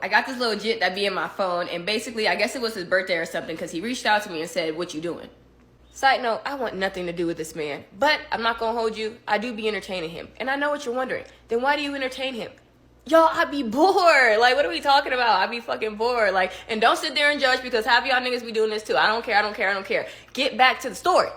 I got this little jit that be in my phone, and basically, I guess it was his birthday or something, because he reached out to me and said, "What you doing?" Side note, I want nothing to do with this man, but I'm not gonna hold you. I do be entertaining him. And I know what you're wondering. Then why do you entertain him? Y'all, I be bored. Like, what are we talking about? I be fucking bored. Like, and don't sit there and judge, because half y'all niggas be doing this too. I don't care. Get back to the story.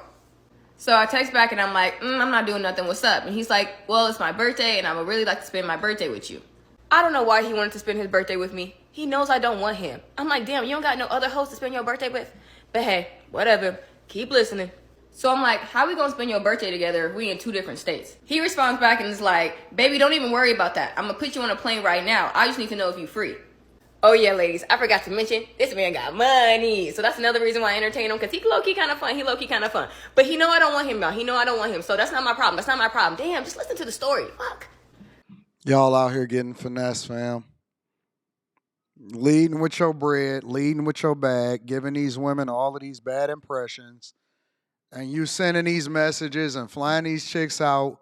So I text back and I'm like, I'm not doing nothing. What's up? And he's like, well, it's my birthday and I would really like to spend my birthday with you. I don't know why he wanted to spend his birthday with me. He knows I don't want him. I'm like, damn, you don't got no other host to spend your birthday with? But hey, whatever. Keep listening. So I'm like, how we gonna spend your birthday together if we in 2 different states? He responds back and is like, baby, don't even worry about that. I'm gonna put you on a plane right now. I just need to know if you free. Oh yeah, ladies, I forgot to mention, this man got money. So that's another reason why I entertain him, because he low-key kind of fun. But he know I don't want him, y'all. He know I don't want him. So that's not my problem. Damn, just listen to the story. Fuck. Y'all out here getting finesse, fam. Leading with your bread, leading with your bag, giving these women all of these bad impressions. And you sending these messages and flying these chicks out,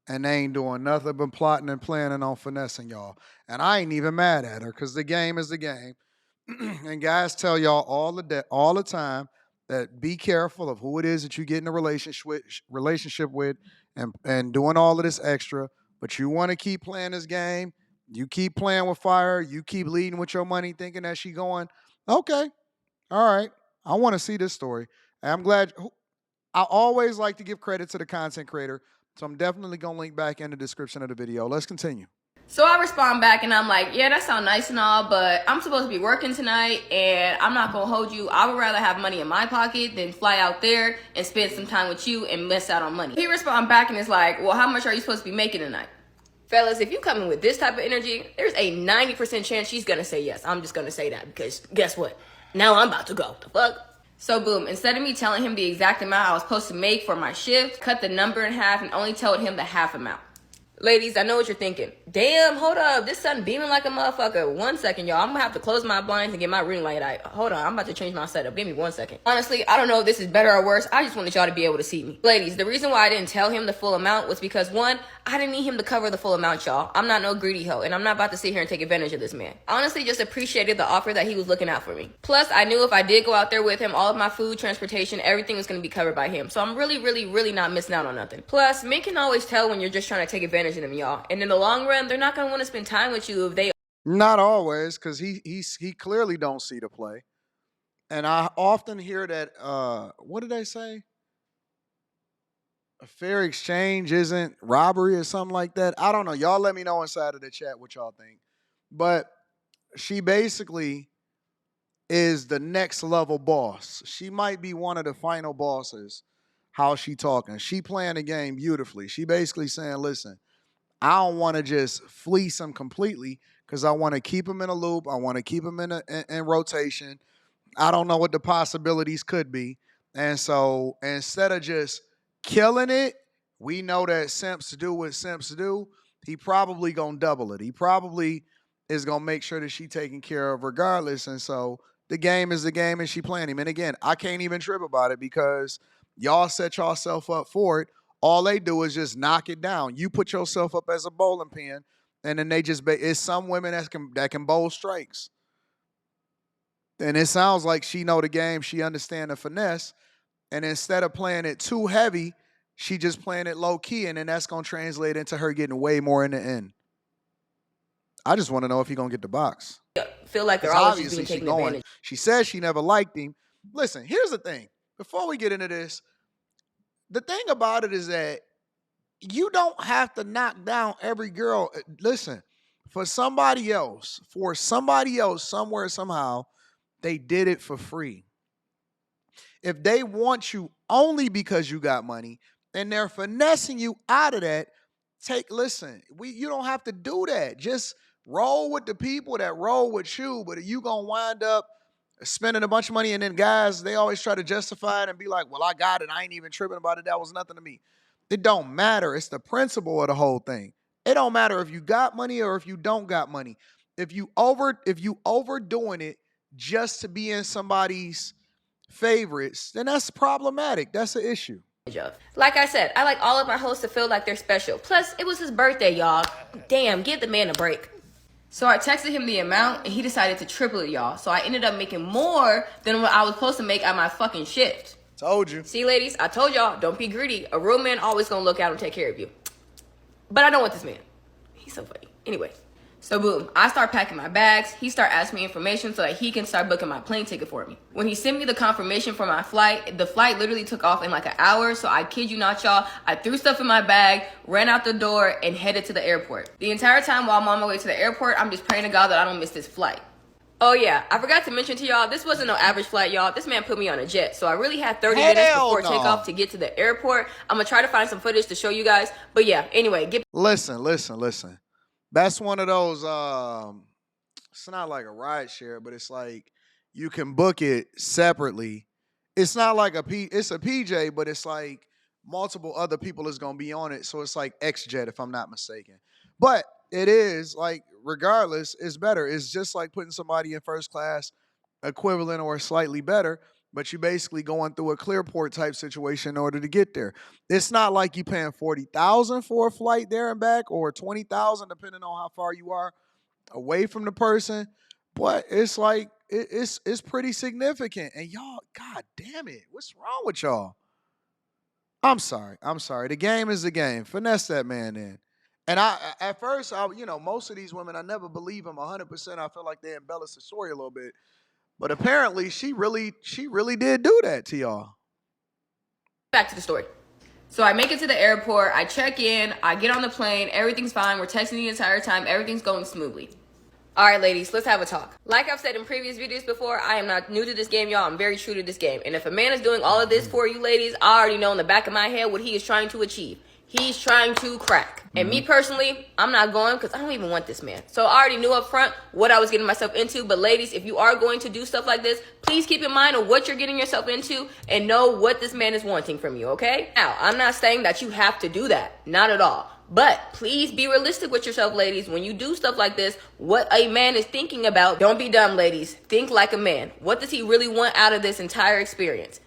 and they ain't doing nothing but plotting and planning on finessing y'all. And I ain't even mad at her, because the game is the game. And guys tell y'all all the time that be careful of who it is that you get in a relationship with, and doing all of this extra. But you want to keep playing this game. You keep playing with fire. You keep leading with your money, thinking that she going, okay, all right, I want to see this story. I'm glad. I always like to give credit to the content creator, so I'm definitely going to link back in the description of the video. Let's continue. So I respond back and I'm like, yeah, that sounds nice and all, but I'm supposed to be working tonight and I'm not gonna hold you. I would rather have money in my pocket than fly out there and spend some time with you and miss out on money. He respond back and is like, well, how much are you supposed to be making tonight? Fellas, if you come in with this type of energy, there's a 90% chance she's gonna say yes. I'm just gonna say that, because guess what? Now I'm about to go. The fuck? So boom, instead of me telling him the exact amount I was supposed to make for my shift, cut the number in half and only told him the half amount. Ladies, I know what you're thinking. Damn, hold up. This sun beaming like a motherfucker. 1 second, y'all. I'm gonna have to close my blinds and get my ring light out. Hold on, I'm about to change my setup. Give me 1 second. Honestly, I don't know if this is better or worse. I just wanted y'all to be able to see me. Ladies, the reason why I didn't tell him the full amount was because, 1, I didn't need him to cover the full amount, y'all. I'm not no greedy hoe, and I'm not about to sit here and take advantage of this man. I honestly just appreciated the offer that he was looking out for me. Plus, I knew if I did go out there with him, all of my food, transportation, everything was gonna be covered by him. So I'm really not missing out on nothing. Plus, men can always tell when you're just trying to take advantage of them, y'all. And in the long run, they're not gonna want to spend time with you if they... Not always, because he clearly don't see the play. And I often hear that, what did they say? A fair exchange isn't robbery or something like that. I don't know. Y'all let me know inside of the chat what y'all think. But she basically is the next level boss. She might be one of the final bosses. How she talking? She playing the game beautifully. She basically saying, listen, I don't want to just fleece him completely, because I want to keep him in a loop. I want to keep him in rotation. I don't know what the possibilities could be. And so instead of just killing it, we know that simps do what simps do. He probably going to double it. He probably is going to make sure that she taken care of regardless. And so the game is the game, and she playing him. And again, I can't even trip about it, because y'all set yourself up for it. All they do is just knock it down. You put yourself up as a bowling pin, and then they just it's some women that can bowl strikes. And it sounds like she know the game, she understand the finesse, and instead of playing it too heavy, she just playing it low key, and then that's gonna translate into her getting way more in the end. I just want to know if he gonna get the box. feel like they're always just being taken advantage. She says she never liked him. Listen, here's the thing. Before we get into this, the thing about it is that you don't have to knock down every girl. Listen, for somebody else, somewhere, somehow, they did it for free. If they want you only because you got money and they're finessing you out of that, you don't have to do that. Just roll with the people that roll with you. But you going to wind up spending a bunch of money, and then guys, they always try to justify it and be like, well, I got it. I ain't even tripping about it. That was nothing to me. It don't matter. It's the principle of the whole thing. It don't matter if you got money or if you don't got money. If you overdoing it just to be in somebody's favorites, then that's problematic. That's an issue. Like I said, I like all of my hosts to feel like they're special. Plus, it was his birthday, y'all. Damn, give the man a break. So I texted him the amount and he decided to triple it, y'all. So I ended up making more than what I was supposed to make at my fucking shift. Told you. See, ladies, I told y'all, don't be greedy. A real man always gonna look out and take care of you. But I don't want this man. He's so funny. Anyway. So boom, I start packing my bags. He start asking me information so that he can start booking my plane ticket for me. When he sent me the confirmation for my flight, the flight literally took off in like an hour. So I kid you not, y'all. I threw stuff in my bag, ran out the door, and headed to the airport. The entire time while I'm on my way to the airport, I'm just praying to God that I don't miss this flight. Oh yeah, I forgot to mention to y'all, this wasn't no average flight, y'all. This man put me on a jet. So I really had 30 minutes before takeoff to get to the airport. I'm gonna try to find some footage to show you guys. But yeah, anyway, Listen. That's one of those, it's not like a ride share, but it's like you can book it separately. It's not like it's a PJ, but it's like multiple other people is going to be on it. So it's like X-Jet, if I'm not mistaken. But it is like, regardless, it's better. It's just like putting somebody in first class, equivalent or slightly better, but you basically going through a Clearport type situation in order to get there. It's not like you paying $40,000 for a flight there and back, or $20,000 depending on how far you are away from the person. But it's like it's pretty significant. And y'all, god damn it, what's wrong with y'all? I'm sorry. The game is the game. Finesse that man in. And at first, most of these women, I never believe them 100%. I feel like they embellish the story a little bit. But apparently, she really did do that to y'all. Back to the story. So I make it to the airport. I check in. I get on the plane. Everything's fine. We're texting the entire time. Everything's going smoothly. All right, ladies, let's have a talk. Like I've said in previous videos before, I am not new to this game, y'all. I'm very true to this game. And if a man is doing all of this for you, ladies, I already know in the back of my head what he is trying to achieve. He's trying to crack. And me personally, I'm not going because I don't even want this man. So I already knew up front what I was getting myself into. But ladies, if you are going to do stuff like this, please keep in mind of what you're getting yourself into and know what this man is wanting from you, okay? Now, I'm not saying that you have to do that. Not at all. But please be realistic with yourself, ladies. When you do stuff like this, what a man is thinking about, don't be dumb, ladies. Think like a man. What does he really want out of this entire experience?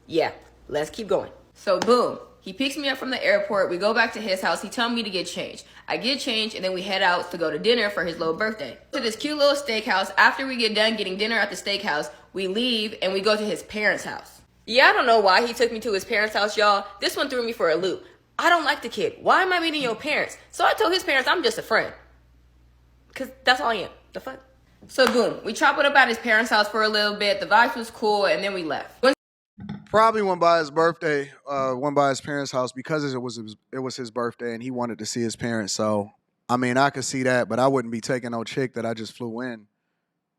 Yeah, let's keep going. So boom. He picks me up from the airport. We go back to his house. He tells me to get changed. I get changed, and then we head out to go to dinner for his little birthday. To this cute little steakhouse. After we get done getting dinner at the steakhouse, we leave, and we go to his parents' house. Yeah, I don't know why he took me to his parents' house, y'all. This one threw me for a loop. I don't like the kid. Why am I meeting your parents? So I told his parents I'm just a friend. Because that's all I am. The fuck? So boom. We chop it up at his parents' house for a little bit. The vibes was cool, and then we left. Probably went by his birthday, went by his parents' house because it was his birthday and he wanted to see his parents. So, I mean, I could see that, but I wouldn't be taking no chick that I just flew in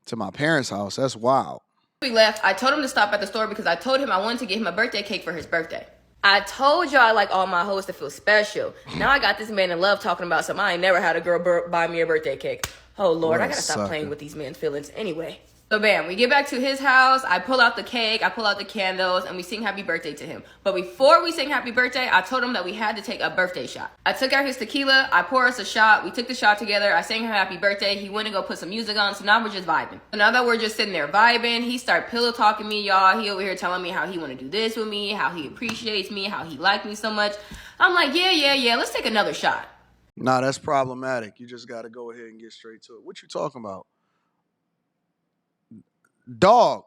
to my parents' house. That's wild. We left. I told him to stop at the store because I told him I wanted to get him a birthday cake for his birthday. I told y'all I like all my hoes to feel special. Now I got this man in love talking about something. I ain't never had a girl buy me a birthday cake. Oh, Lord, I gotta stop playing with these men's feelings. Anyway. So bam, we get back to his house. I pull out the cake, I pull out the candles, and we sing happy birthday to him. But before we sing happy birthday, I told him that we had to take a birthday shot. I took out his tequila, I pour us a shot, we took the shot together, I sang him happy birthday, he went and go put some music on, so now we're just vibing. So now that we're just sitting there vibing, he started pillow talking me, y'all. He over here telling me how he wanna do this with me, how he appreciates me, how he liked me so much. I'm like, yeah, let's take another shot. Nah, that's problematic. You just gotta go ahead and get straight to it. What you talking about? Dog.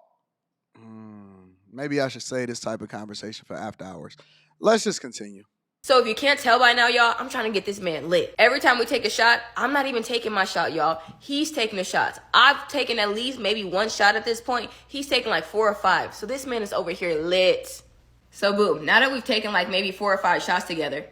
Maybe I should say this type of conversation for after hours. Let's just continue. So if you can't tell by now, y'all, I'm trying to get this man lit. Every time we take a shot, I'm not even taking my shot, y'all. He's taking the shots. I've taken at least maybe one shot at this point. He's taking like 4 or 5. So this man is over here lit. So boom, now that we've taken like maybe 4 or 5 shots together,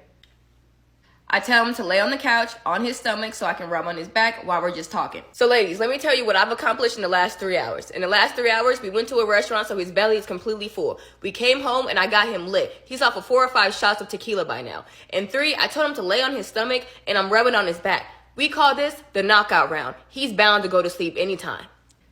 I tell him to lay on the couch on his stomach so I can rub on his back while we're just talking. So ladies, let me tell you what I've accomplished in the last 3 hours. In the last 3 hours, we went to a restaurant so his belly is completely full. We came home and I got him lit. He's off of 4 or 5 shots of tequila by now. And 3, I told him to lay on his stomach and I'm rubbing on his back. We call this the knockout round. He's bound to go to sleep anytime.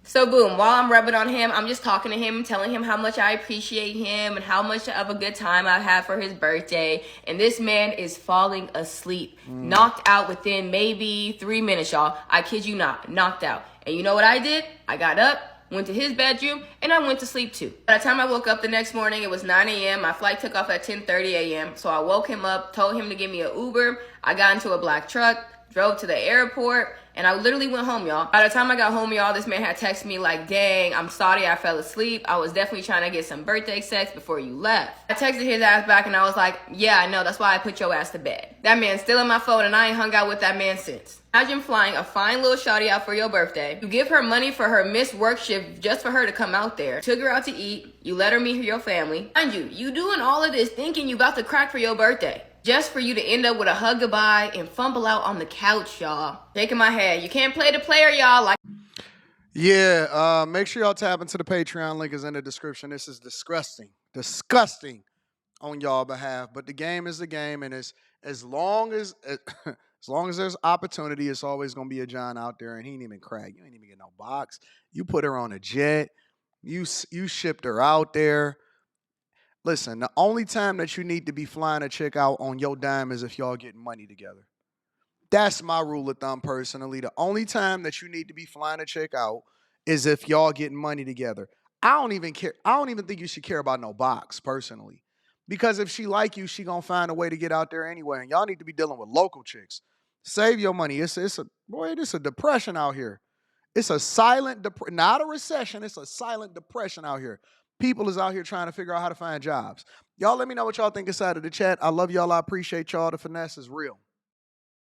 So boom, while I'm rubbing on him, I'm just talking to him, telling him how much I appreciate him and how much of a good time I've had for his birthday. And this man is falling asleep, knocked out within maybe 3 minutes, y'all. I kid you not, knocked out. And you know what I did? I got up, went to his bedroom, and I went to sleep too. By the time I woke up the next morning, it was 9 a.m. My flight took off at 10:30 a.m. So I woke him up, told him to give me an Uber. I got into a black truck, drove to the airport, And I literally went home, y'all. By the time I got home, y'all, this man had texted me like, dang, I'm sorry I fell asleep. I was definitely trying to get some birthday sex before you left. I texted his ass back and I was like, yeah, I know, that's why I put your ass to bed. That man's still in my phone and I ain't hung out with that man since. Imagine flying a fine little shawty out for your birthday. You give her money for her missed work shift just for her to come out there. Took her out to eat. You let her meet your family. Mind you doing all of this thinking you about to crack for your birthday. Just for you to end up with a hug goodbye and fumble out on the couch, y'all. Shaking my head. You can't play the player, y'all. Like, Yeah, make sure y'all tap into the Patreon. Link is in the description. This is disgusting on y'all behalf. But the game is the game, and as long as as long as there's opportunity, it's always gonna be a John out there, and he ain't even crack. You ain't even get no box. You put her on a jet. You shipped her out there. Listen, the only time that you need to be flying a chick out on your dime is if y'all getting money together. That's my rule of thumb personally. The only time that you need to be flying a chick out is if y'all getting money together. I don't even care. I don't even think you should care about no box personally. Because if she like you, she gonna find a way to get out there anyway. And y'all need to be dealing with local chicks. Save your money. It's a depression out here. It's a silent not a recession. It's a silent depression out here. People is out here trying to figure out how to find jobs. Y'all let me know what y'all think inside of the chat. I love y'all. I appreciate y'all. The finesse is real.